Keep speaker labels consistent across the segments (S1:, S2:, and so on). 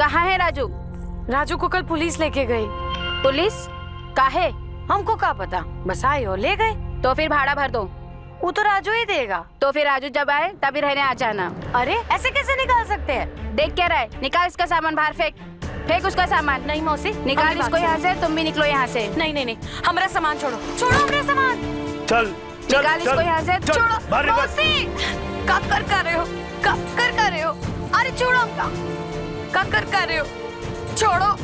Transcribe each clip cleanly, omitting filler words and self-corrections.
S1: कहाँ है राजू?
S2: राजू को कल पुलिस लेके गई।
S1: पुलिस? काहे?
S2: हमको क्या पता, बस आए और ले गए।
S1: तो फिर भाड़ा भर दो।
S2: वो तो राजू ही देगा।
S1: तो फिर राजू जब आए तभी रहने आ जाना।
S2: अरे ऐसे कैसे निकाल सकते हैं?
S1: देख क्या रहा है? निकाल इसका सामान बाहर, फेंक फेंक उसका सामान।
S2: नहीं मौसी,
S1: निकाल इसको यहाँ से, तुम भी निकलो यहाँ से।
S2: नहीं नहीं नहीं, हमारा सामान छोड़ो, छोड़ो हमारा सामान।
S3: चल
S1: निकाल इसको यहाँ से।
S2: छोड़ो मौसी, कब कर रहे हो, कब कर रहे हो? अरे छोड़ो हमका, कब कर रहे हो? छोड़ो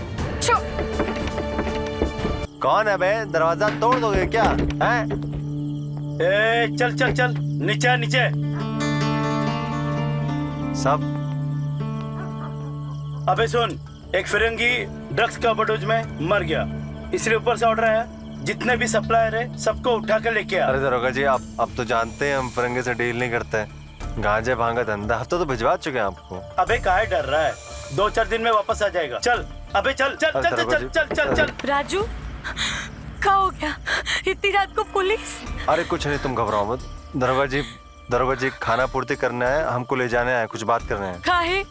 S4: कौन है बे? दरवाजा तोड़ दोगे क्या? हैं?
S3: ए चल चल चल, नीचे नीचे।
S4: सब
S3: अबे सुन, एक फिरंगी ड्रग्स का ओवरडोज में मर गया, इसलिए ऊपर से ऑर्डर आया जितने भी सप्लायर है सबको उठा कर लेके आ।
S4: अरे दरोगा जी, आप अब तो जानते हैं हम फिरंगी से डील नहीं करते हैं। गांजे भांगा धंधा हफ्ता तो भिजवा चुके हैं आपको।
S3: अबे काहे डर रहा है? 2-4 दिन में वापस आ जाएगा। चल अबे चल चल चल चल चल चल चल चल।
S2: राजू क्या हो गया इतनी रात को पुलिस?
S4: अरे कुछ नहीं, तुम घबराओ मत। दरोगा जी खाना पूर्ति करना है, हमको ले जाने आए, कुछ बात करना है।
S2: काहे?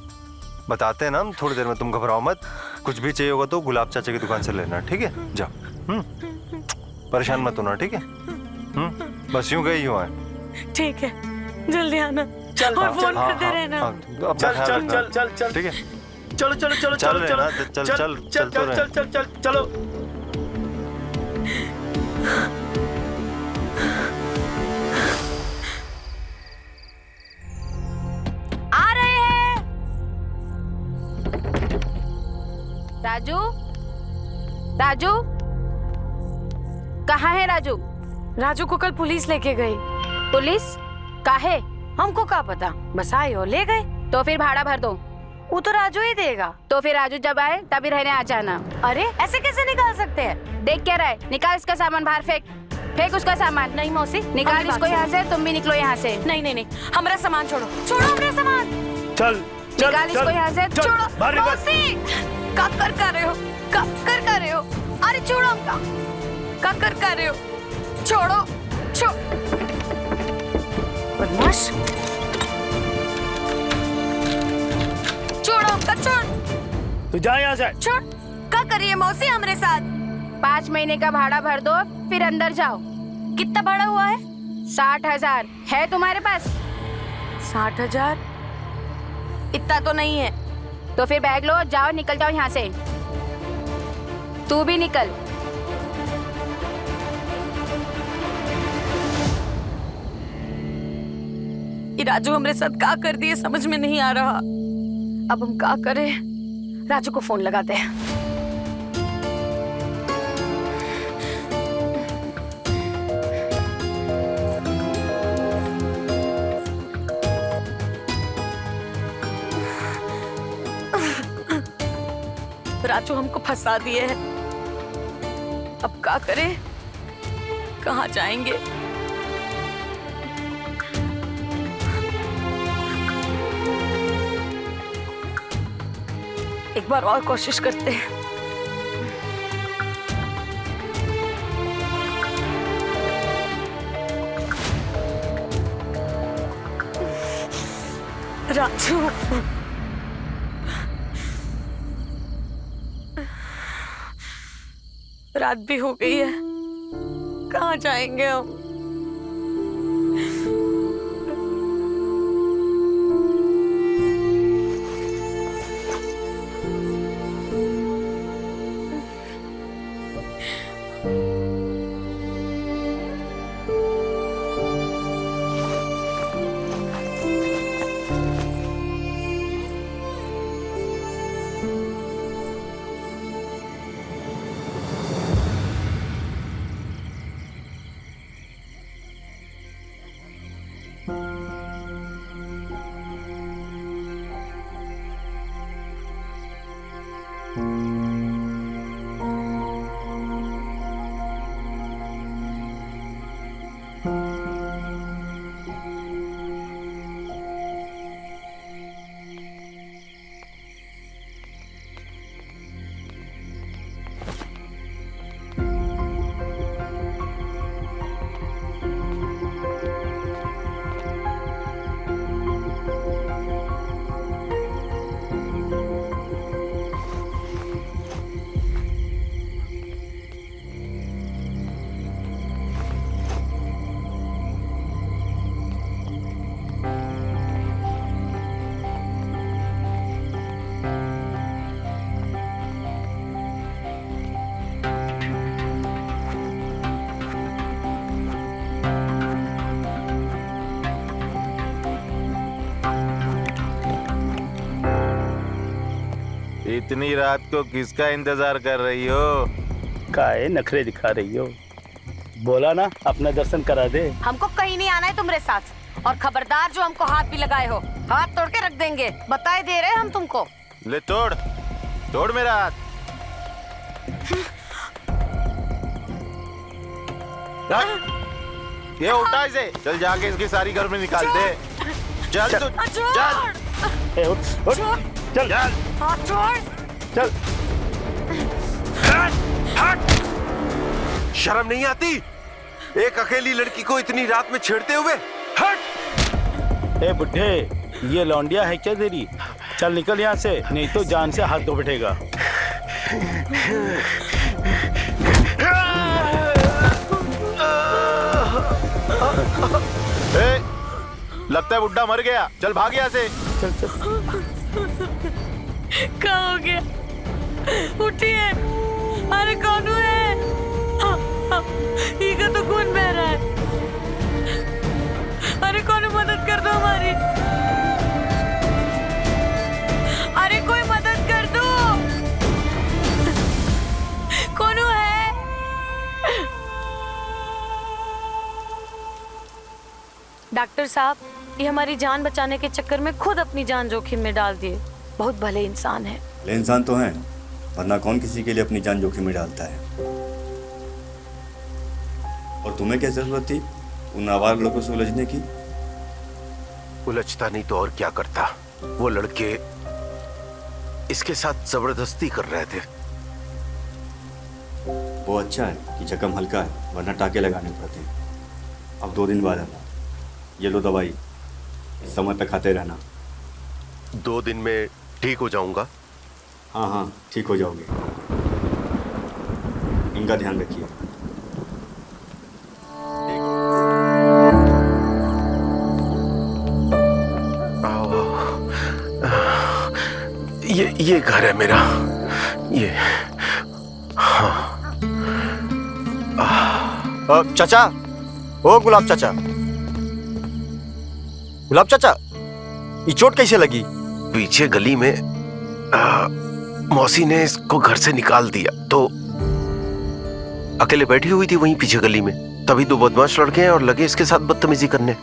S4: बताते हैं ना हम थोड़ी देर में, तुम घबराओ मत। कुछ भी चाहिए होगा तो गुलाब चाचा की दुकान से लेना, ठीक है? जाओ। परेशान मत होना, ठीक है? बस यूं गई यूं आए।
S2: ठीक है, जल्दी आना।
S3: चल
S2: और फोन करते रहना।
S3: चल चल चल चल चल,
S4: ठीक है?
S3: चलो चलो चलो
S4: चल
S3: चलो
S4: रहे
S3: चलो
S4: ना, चल चल
S3: चल
S4: तो रहे।
S3: चल चल चल चलो।
S2: आ रहे हैं।
S1: राजू, राजू, कहाँ है राजू?
S2: राजू को कल पुलिस लेके गई।
S1: पुलिस? काहे?
S2: हमको क्या पता, बस आए और ले गए।
S1: तो फिर भाड़ा भर दो।
S2: वो तो राजू ही देगा।
S1: तो फिर राजू जब आए तभी रहने आ जाना।
S2: अरे ऐसे कैसे निकाल सकते हैं?
S1: देख क्या रहा है? निकाल इसका सामान बाहर, फेंक फेंक उसका सामान।
S2: नहीं मौसी,
S1: निकाल इसको यहाँ से, तुम भी निकलो यहाँ से।
S2: नहीं नहीं नहीं, हमारा सामान छोड़ो, छोड़ो हमारा सामान।
S3: चल चल
S1: निकाल इसको यहाँ से।
S2: छोड़ो मौसी, कब कर रहे हो, कब कर रहे हो? अरे छोड़ो हमका, कब कर रहे हो? छोड़ो बदमाश, छोड़ो हमका, छोड़।
S3: तू जा यहाँ से।
S2: छोड़, क्या करिए मौसी हमारे साथ?
S1: 5 महीने का भाड़ा भर दो, फिर अंदर जाओ।
S2: कितना भाड़ा हुआ है?
S1: 60,000 है तुम्हारे पास?
S2: 60,000? इतना तो नहीं है।
S1: तो फिर बैग लो, जाओ, निकल जाओ यहाँ से। तू भी निकल।
S2: ये राजू हमारे साथ क्या कर दिए समझ में नहीं आ रहा। अब हम क्या करें? राजू को फोन लगाते हैं। राजू हमको फंसा दिए है, अब क्या करें? कहाँ जाएंगे? एक बार और कोशिश करते हैं। राजू, रात भी हो गई है, कहाँ जाएंगे हम?
S5: इतनी रात को किसका इंतजार कर रही हो?
S3: काहे नखरे दिखा रही हो? बोला ना अपना दर्शन करा दे।
S2: हमको कहीं नहीं आना है तुम्हारे साथ। और खबरदार जो हमको हाथ भी लगाए हो, हाथ तोड़ के रख देंगे। बताए दे रहे हम तुमको।
S5: ले तोड़, तोड़ मेरा हाथ। ये उठा इसे, चल जाके इसकी सारी घर में निकाल दे। चल तू, चल।
S3: ए, उठ, उठ, चल,
S2: हाथ छोड़।
S3: चल।
S4: शर्म नहीं आती एक अकेली लड़की को इतनी रात में छेड़ते हुए? हट!
S3: ए बुढ़े, ये लौंडिया है क्या तेरी? चल निकल यहाँ से, नहीं तो जान से हाथ धो बैठेगा।
S5: ए, लगता है बुड्ढा मर गया। चल भाग यहाँ से।
S3: चल चल।
S2: क्या हो गया? उठिए। अरे कौन है? ये तो खून बह रहा है। अरे कौन मदद कर दो हमारी। अरे कोई मदद कर दो। कौन है? डॉक्टर साहब, ये हमारी जान बचाने के चक्कर में खुद अपनी जान जोखिम में डाल दिए। बहुत भले इंसान है।
S6: भले इंसान तो हैं, वरना कौन किसी के लिए अपनी जान जोखिम में डालता है। और तुम्हें क्या जरूरत थी उन आवारा लोगों से उलझने की?
S4: उलझता नहीं तो और क्या करता। वो लड़के इसके साथ जबरदस्ती कर रहे थे।
S6: वो अच्छा है कि जख्म हल्का है, वरना टाके लगाने पड़ते हैं। अब 2 दिन बाद आना। ये लो दवाई, इस समय तक खाते रहना।
S4: 2 दिन में ठीक हो जाऊंगा?
S6: हाँ हाँ, ठीक हो जाओगे। इनका ध्यान रखिए।
S4: ये घर है मेरा। ये
S7: चाचा, ओ गुलाब चाचा, गुलाब चाचा, ये चोट कैसे लगी?
S4: पीछे गली में मौसी ने इसको घर से निकाल दिया तो अकेले बैठी हुई थी वहीं पीछे गली में। तभी 2 बदमाश लड़के हैं और लगे इसके साथ बदतमीजी करने।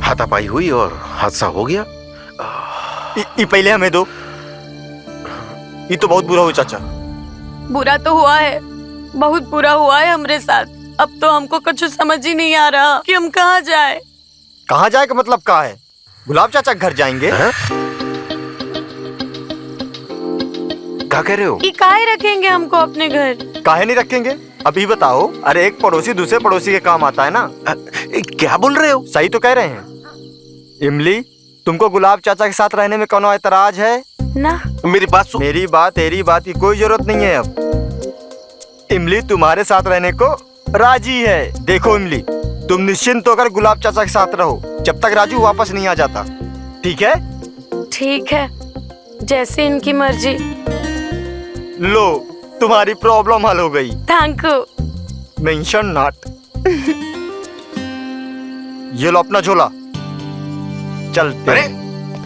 S4: हाथापाई हुई और हादसा हो गया।
S7: ये पहले हमें दो। ये तो बहुत बुरा हुआ चाचा।
S2: बुरा तो हुआ है, बहुत बुरा हुआ है हमरे साथ। अब तो हमको कुछ समझ ही नहीं आ रहा कि हम कहाँ जाए।
S7: कहाँ जाए का मतलब कहाँ है? गुलाब चाचा घर जाएंगे।
S4: क्या कह रहे हो?
S2: ये काहे रखेंगे हमको अपने घर?
S7: काहे नहीं रखेंगे? अभी बताओ। अरे एक पड़ोसी दूसरे पड़ोसी के काम आता है ना।
S4: क्या बोल रहे हो?
S7: सही तो कह रहे हैं। इमली, तुमको गुलाब चाचा के साथ रहने में कोनो ऐतराज है
S2: ना?
S4: मेरी बात सुन।
S7: मेरी बात तेरी बात की कोई जरूरत नहीं है। अब इमली तुम्हारे साथ रहने को राजी है। देखो इमली, तुम निश्चिंत होकर गुलाब चाचा के साथ रहो जब तक राजू वापस नहीं आ जाता। ठीक है?
S2: ठीक है, जैसे इनकी मर्जी।
S7: लो, तुम्हारी प्रॉब्लम हल हो गई।
S2: Thank you.
S7: Mention not. ये लो अपना झोला, चलते।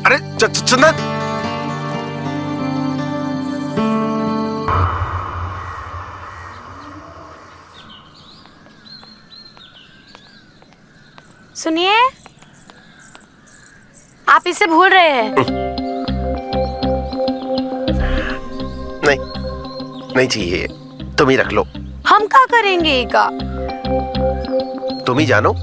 S4: अरे चंदन,
S2: सुनिए, आप इसे भूल रहे हैं।
S4: नहीं चाहिए, तुम ही रख लो।
S2: हम क्या करेंगे का?
S4: तुम ही जानो।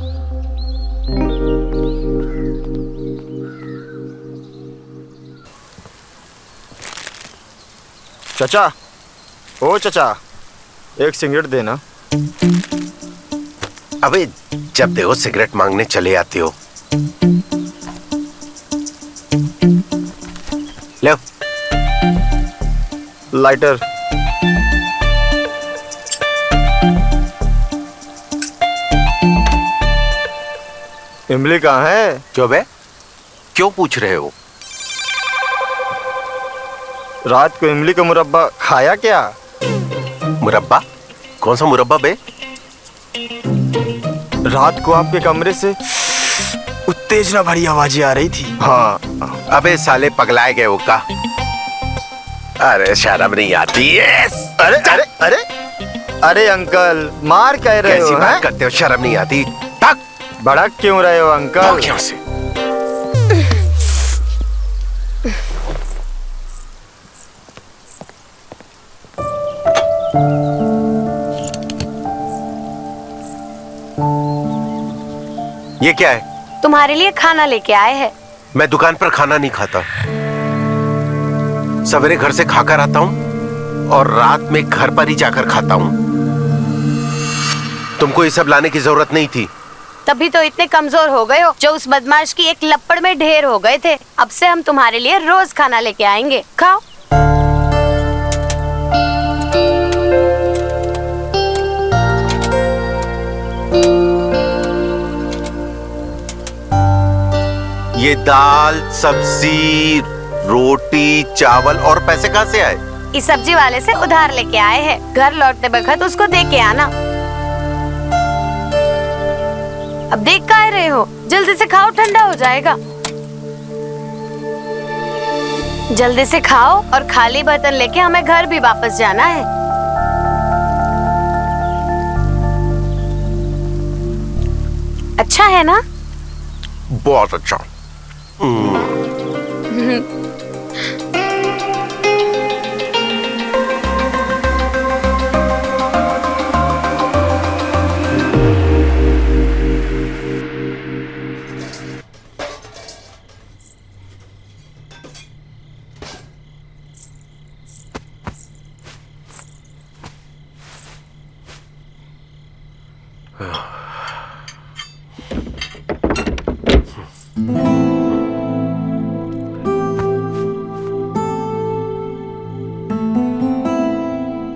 S7: चाचा, ओ चाचा, एक सिगरेट देना।
S4: अबे जब देखो सिगरेट मांगने चले आते हो। ले
S7: लाइटर। इमली कहाँ है?
S4: क्यों बे? क्यों पूछ रहे हो?
S7: रात को इमली का मुरब्बा खाया क्या?
S4: मुरब्बा? कौन सा मुरब्बा बे?
S7: रात को आपके कमरे से उत्तेजना भरी आवाजें आ रही थी। हाँ।
S4: अबे साले पगलाए गए हो का? अरे शर्म नहीं आती है।
S7: अरे अरे अरे अरे अंकल, मार कह रहे हो?
S4: कैसी बात
S7: हैं?
S4: करते हो, शर्म नहीं आती? तक
S7: भड़क क्यों रहे हो अंकल?
S4: यहाँ से। ये क्या है?
S2: तुम्हारे लिए खाना लेके आए हैं।
S4: मैं दुकान पर खाना नहीं खाता। सवेरे घर से खाकर आता हूँ और रात में घर पर ही जाकर खाता हूँ। तुमको ये सब लाने की जरूरत नहीं थी।
S2: तभी तो इतने कमजोर हो गए हो जो उस बदमाश की एक लपड़ में ढेर हो गए थे। अब से हम तुम्हारे लिए रोज खाना लेके आएंगे, खाओ।
S4: ये दाल, सब्जी, रोटी, चावल और पैसे कहाँ से आए?
S2: इस सब्जी वाले से उधार लेके आए हैं। घर लौटते वक्त उसको दे के आना। अब देख क्या रहे हो, जल्दी से खाओ, ठंडा हो जाएगा। जल्दी से खाओ और खाली बर्तन लेके हमें घर भी वापस जाना है। अच्छा है ना?
S4: बहुत अच्छा।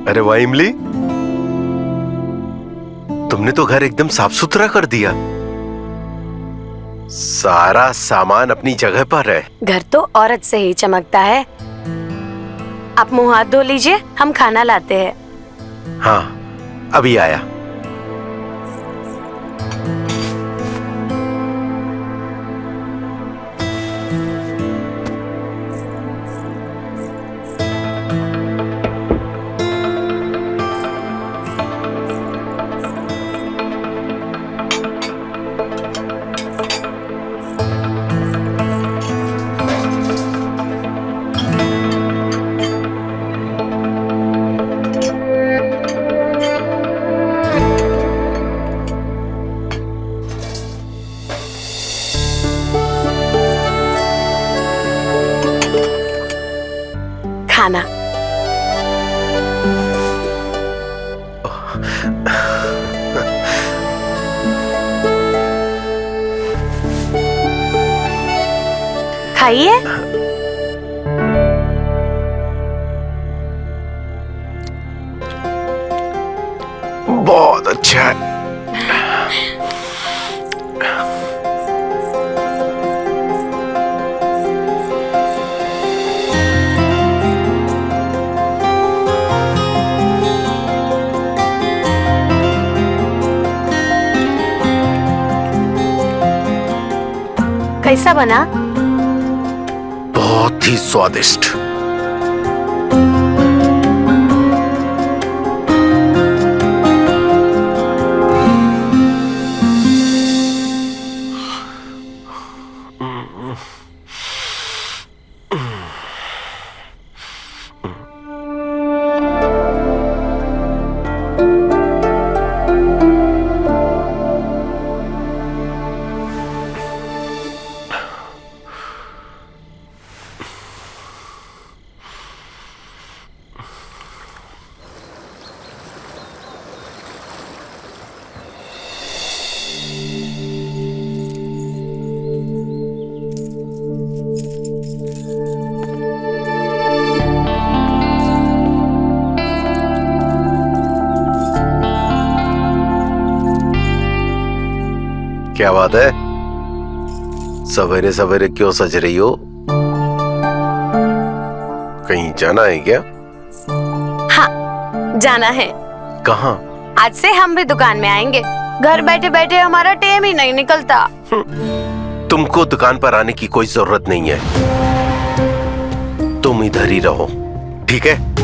S4: अरे वाह इमली, तुमने तो घर एकदम साफ सुथरा कर दिया। सारा सामान अपनी जगह पर है।
S2: घर तो औरत से ही चमकता है। आप मुंह हाथ धो लीजिए, हम खाना लाते हैं।
S4: हाँ, अभी आया।
S2: खाना। खाइए।
S4: बहुत अच्छा है।
S2: कैसा बना?
S4: बहुत ही स्वादिष्ट। क्या बात है, सवेरे सवेरे क्यों सज रही हो? कहीं जाना है क्या?
S2: हाँ, जाना है।
S4: कहाँ?
S2: आज से हम भी दुकान में आएंगे। घर बैठे बैठे हमारा टाइम ही नहीं निकलता।
S4: तुमको दुकान पर आने की कोई जरूरत नहीं है। तुम इधर ही रहो, ठीक है?